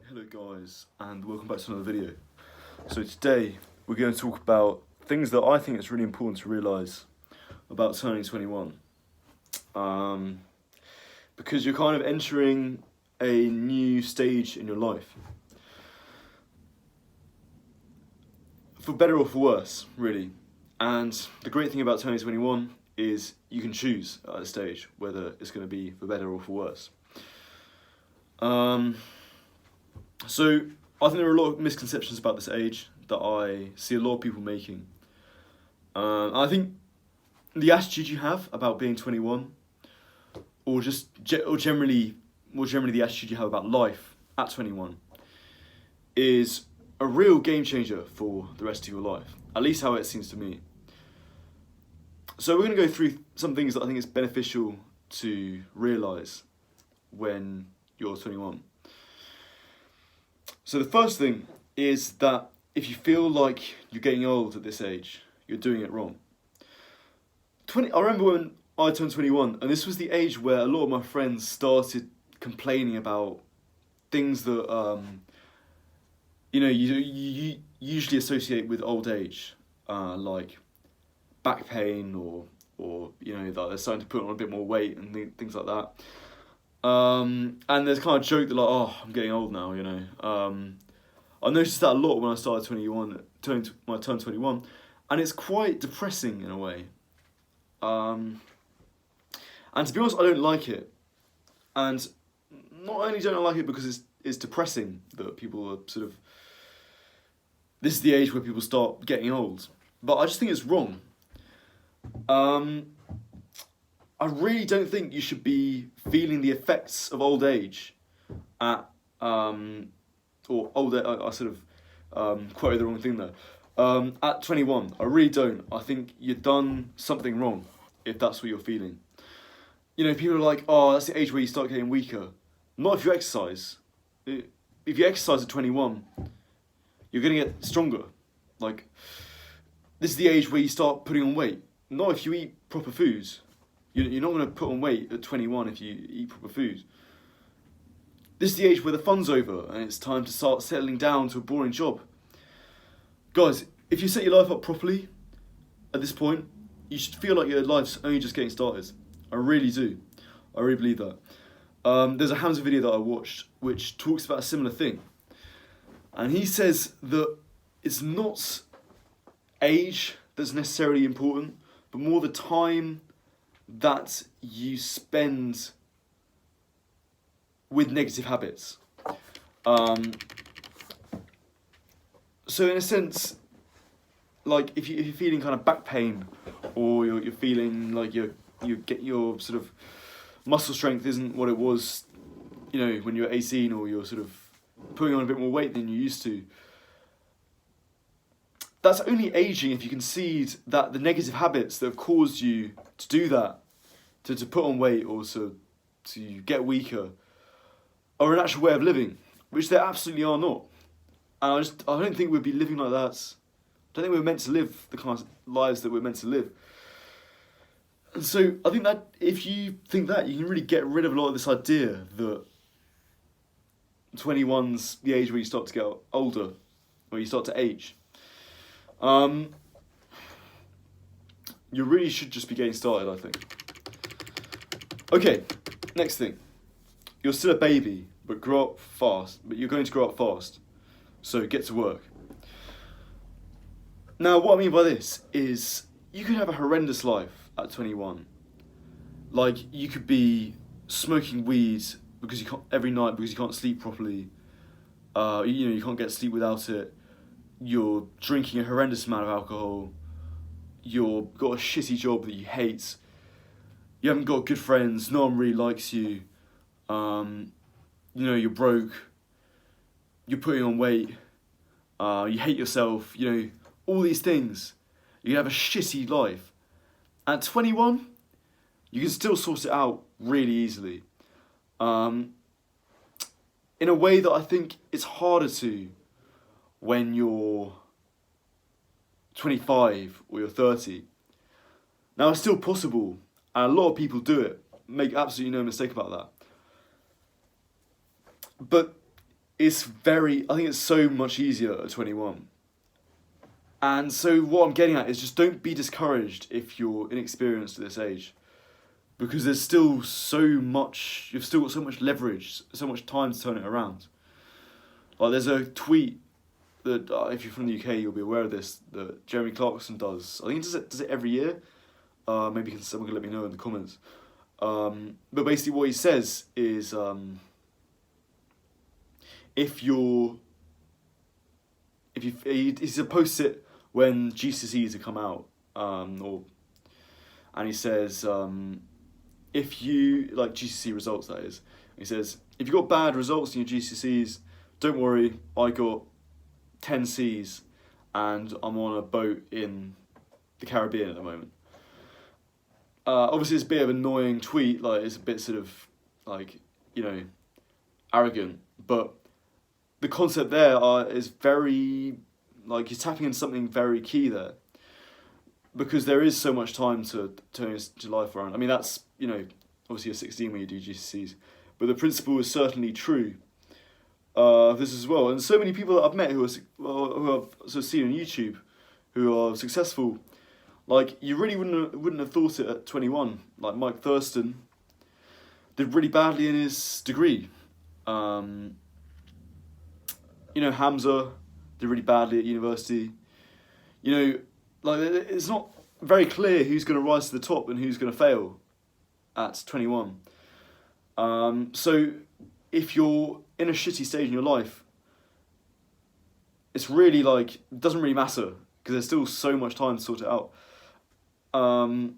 Hello guys, and welcome back to another video. So today we're going to talk about things that I think it's really important to realise about turning 21. Because you're kind of entering a new stage in your life. For better or for worse, really. And the great thing about turning 21 is you can choose at this stage whether it's going to be for better or for worse. So I think there are a lot of misconceptions about this age that I see a lot of people making. I think the attitude you have about being 21, or generally the attitude you have about life at 21, is a real game changer for the rest of your life. At least how it seems to me. So we're going to go through some things that I think is beneficial to realise when you're 21. So the first thing is that if you feel like you're getting old at this age, you're doing it wrong. I remember when I turned 21, and this was the age where a lot of my friends started complaining about things that you usually associate with old age, like back pain or that they're starting to put on a bit more weight and things like that. And there's kind of joke that like, oh, I'm getting old now, I noticed that a lot when I started turned 21, and it's quite depressing in a way. And to be honest, I don't like it. And not only don't I like it because it's depressing that people are sort of, this is the age where people start getting old, but I just think it's wrong. I really don't think you should be feeling the effects of old age at, or older, I sort of quoted the wrong thing there. At 21, I really don't. I think you've done something wrong if that's what you're feeling. People are like, oh, that's the age where you start getting weaker. Not if you exercise. If you exercise at 21, you're going to get stronger. Like, this is the age where you start putting on weight. Not if you eat proper foods. You're not going to put on weight at 21 if you eat proper food. This is the age where the fun's over and it's time to start settling down to a boring job. Guys, if you set your life up properly at this point, you should feel like your life's only just getting started. I really do. I really believe that. There's a Hamza video that I watched which talks about a similar thing. And he says that it's not age that's necessarily important, but more the time that you spend with negative habits. So in a sense, like if you're feeling kind of back pain, or you're feeling like your sort of muscle strength isn't what it was, when you were 18, or you're sort of putting on a bit more weight than you used to. That's only aging if you concede that the negative habits that have caused you to do that, to put on weight or to get weaker, are an actual way of living, which they absolutely are not. And I don't think we'd be living like that. I don't think we're meant to live the kind of lives that we're meant to live. And so I think that if you think that, you can really get rid of a lot of this idea that 21's the age where you start to get older, where you start to age. You really should just be getting started, I think. Okay, next thing. You're still a baby, but you're going to grow up fast. So get to work. Now, what I mean by this is you could have a horrendous life at 21. Like, you could be smoking weed every night because you can't sleep properly. You can't get sleep without it. You're drinking a horrendous amount of alcohol. You've got a shitty job that you hate. You haven't got good friends. No one really likes you. You're broke. You're putting on weight. You hate yourself. All these things. You have a shitty life. At 21, you can still sort it out really easily. In a way that I think it's harder to when you're 25 or you're 30. Now, it's still possible, and a lot of people do it. Make absolutely no mistake about that. But I think it's so much easier at 21. And so what I'm getting at is just don't be discouraged if you're inexperienced at this age. Because there's still so much, you've still got so much leverage, so much time to turn it around. Like there's a tweet that, if you're from the UK, you'll be aware of this, that Jeremy Clarkson does. I think he does it every year. Maybe someone can let me know in the comments. But basically what he says is, he's posts it when GCSEs have come out, and he says, if you, like GCSE results that is, he says, if you got bad results in your GCSEs, don't worry, I got 10 Cs and I'm on a boat in the Caribbean at the moment. Obviously it's a bit of an annoying tweet, like it's a bit sort of like, arrogant, but the concept there is very, like, you're tapping into something very key there, because there is so much time to turn your life around. I mean, that's, obviously you're 16 when you do GCSEs, but the principle is certainly true of this as well. And so many people that I've met who I've sort of seen on YouTube who are successful, like, you really wouldn't have thought it at 21. Like Mike Thurston did really badly in his degree. Hamza did really badly at university. Like, it's not very clear who's going to rise to the top and who's going to fail at 21. So if you're in a shitty stage in your life, it's really like, it doesn't really matter because there's still so much time to sort it out. Now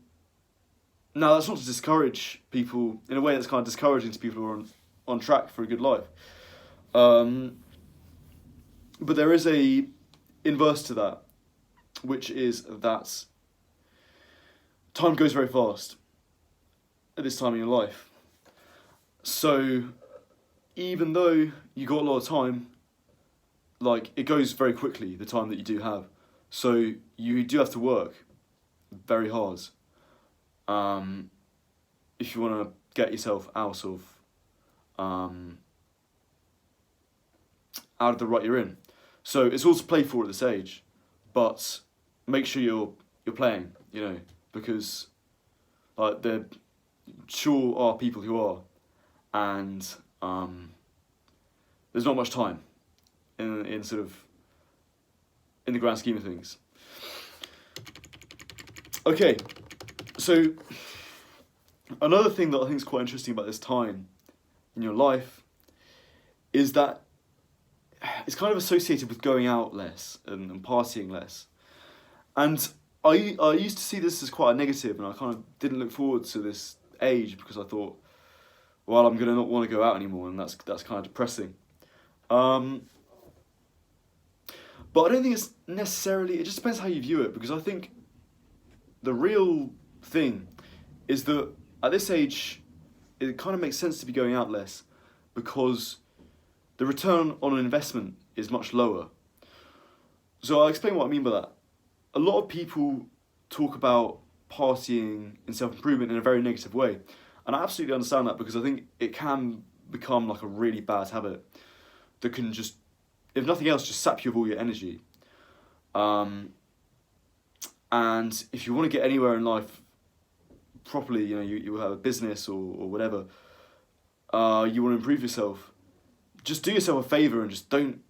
that's not to discourage people in a way that's kind of discouraging to people who are on track for a good life. But there is a inverse to that, which is that time goes very fast at this time in your life. So even though you got a lot of time, like, it goes very quickly, the time that you do have. So you do have to work very hard if you want to get yourself out of the rut you're in. So it's all to play for at this age, but make sure you're playing, because like there sure are people who are, and there's not much time in sort of in the grand scheme of things. Okay, so another thing that I think is quite interesting about this time in your life is that it's kind of associated with going out less and partying less. And I used to see this as quite a negative, and I kind of didn't look forward to this age because I thought, well, I'm going to not want to go out anymore, and that's kind of depressing. But I don't think it's necessarily, it just depends how you view it, because I think the real thing is that at this age, it kind of makes sense to be going out less because the return on an investment is much lower. So I'll explain what I mean by that. A lot of people talk about partying and self-improvement in a very negative way. And I absolutely understand that, because I think it can become like a really bad habit that can just, if nothing else, just sap you of all your energy. And if you want to get anywhere in life properly, you have a business or whatever, you want to improve yourself, just do yourself a favour and just don't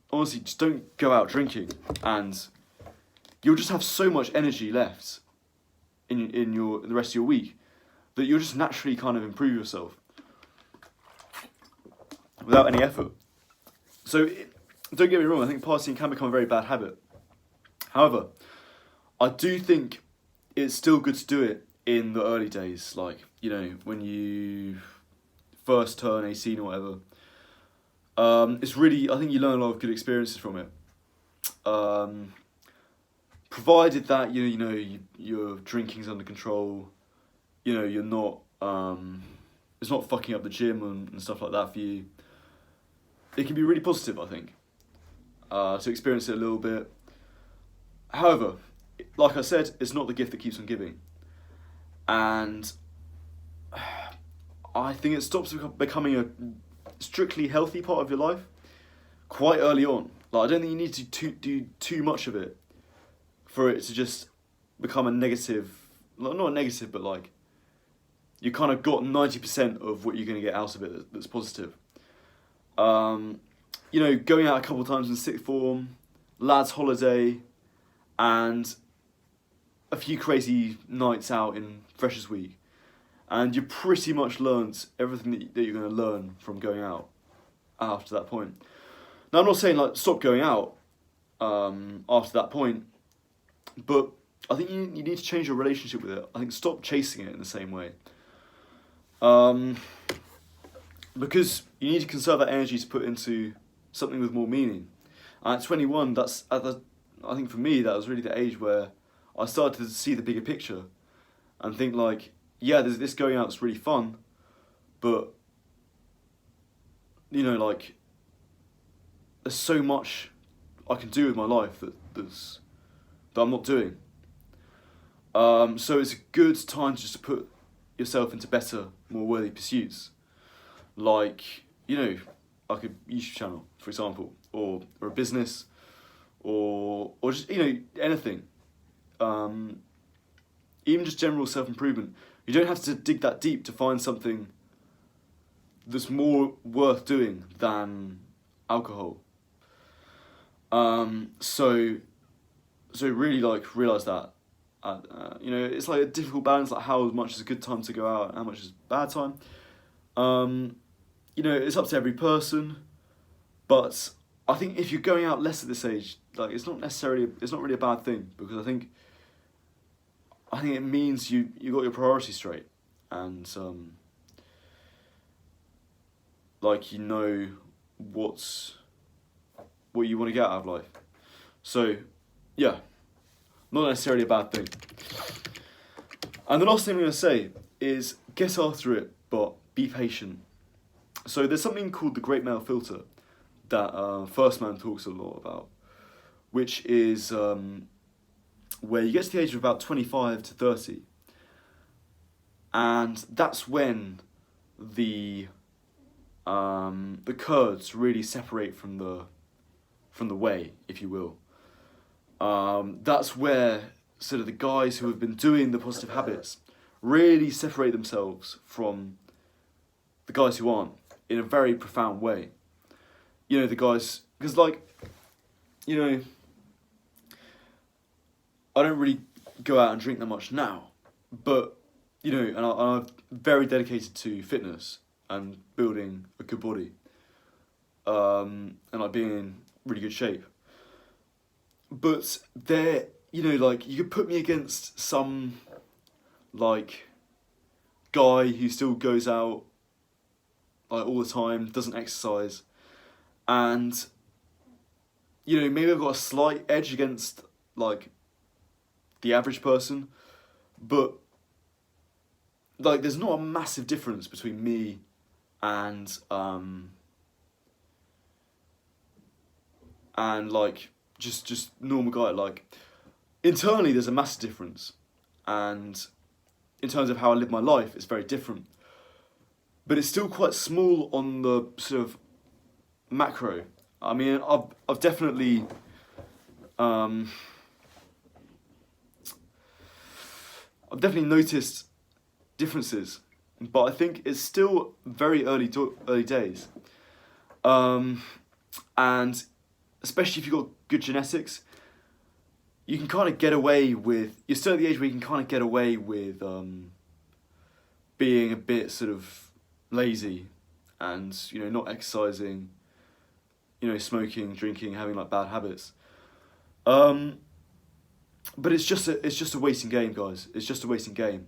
go out drinking, and you'll just have so much energy left in the rest of your week that you'll just naturally kind of improve yourself without any effort. So don't get me wrong, I think partying can become a very bad habit. However, I do think it's still good to do it in the early days, like, when you first turn 18 or whatever. It's really, I think you learn a lot of good experiences from it. Provided that your drinking's under control, you're not it's not fucking up the gym and stuff like that for you. It can be really positive, I think, to experience it a little bit. However, like I said, it's not the gift that keeps on giving, and I think it stops becoming a strictly healthy part of your life quite early on. Like, I don't think you need to do too much of it for it to just become a negative, not a negative, but like, you kind of got 90% of what you're going to get out of it that's positive. You know, going out a couple of times in sixth form, lads' holiday, and a few crazy nights out in Freshers Week. And you pretty much learnt everything that you're going to learn from going out after that point. Now, I'm not saying like stop going out after that point, but I think you need to change your relationship with it. I think stop chasing it in the same way. Because you need to conserve that energy to put into something with more meaning. And at 21, I think for me, that was really the age where I started to see the bigger picture and think like, yeah, there's this going out that's really fun, but, you know, like, there's so much I can do with my life that I'm not doing. So it's a good time just to put yourself into better, more worthy pursuits. Like, you know, like a YouTube channel, for example, or a business, or just, you know, anything. Even just general self-improvement. You don't have to dig that deep to find something that's more worth doing than alcohol. So really, like, realise that. You know, it's like a difficult balance, like how much is a good time to go out and how much is a bad time. You know, it's up to every person, but I think if you're going out less at this age, like, it's not really a bad thing, because I think it means you got your priorities straight, and like, you know what you want to get out of life. So yeah, not necessarily a bad thing. And the last thing I'm going to say is get after it, but be patient. So there's something called the Great Male Filter that First Man talks a lot about, which is where you get to the age of about 25 to 30, and that's when the curds really separate from the whey, if you will. That's where sort of the guys who have been doing the positive habits really separate themselves from the guys who aren't, in a very profound way. You know, the guys, because, like, you know, I don't really go out and drink that much now, but, you know, and I'm very dedicated to fitness and building a good body, and like being in really good shape. But there, you know, like, you could put me against some, like, guy who still goes out, like, all the time, doesn't exercise, and, you know, maybe I've got a slight edge against, like, the average person, but, like, there's not a massive difference between me and like, just normal guy. Like, internally there's a massive difference, and in terms of how I live my life, it's very different, but it's still quite small on the sort of macro. I mean, I've definitely noticed differences, but I think it's still very early days, and especially if you've got good genetics, you can kind of get away with. You're still at the age where you can kind of get away with being a bit sort of lazy, and, you know, not exercising, you know, smoking, drinking, having, like, bad habits. But it's just a wasting game, guys. It's just a wasting game.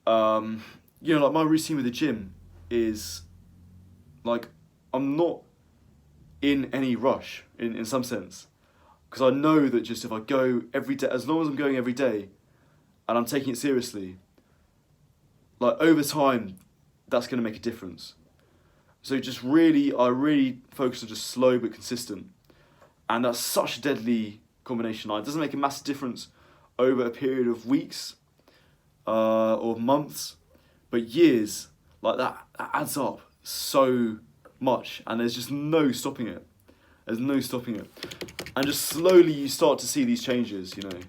You know, like, my routine with the gym is, like, I'm not in any rush in some sense, because I know that just if I go every day, as long as I'm going every day and I'm taking it seriously, like, over time, that's going to make a difference. So just I really focus on just slow but consistent, and that's such a deadly combination. Like, it doesn't make a massive difference over a period of weeks or months, but years, like, that adds up so much, and there's just no stopping it. There's no stopping it. And just slowly you start to see these changes, you know.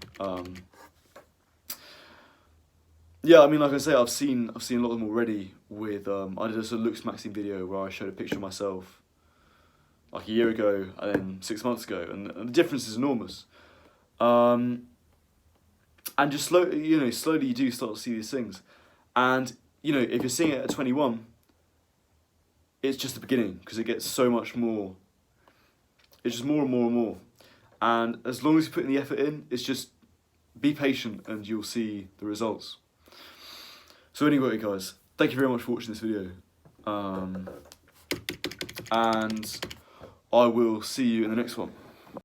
Yeah, I mean, like I say, I've seen a lot of them already with, I did a Lux Maxim video where I showed a picture of myself like a year ago and then 6 months ago, and the difference is enormous. And just slowly you do start to see these things. And, you know, if you're seeing it at 21, it's just the beginning, because it gets so much more. It's just more and more and more. And as long as you put in the effort in, it's just be patient and you'll see the results. So anyway, guys, thank you very much for watching this video. And I will see you in the next one.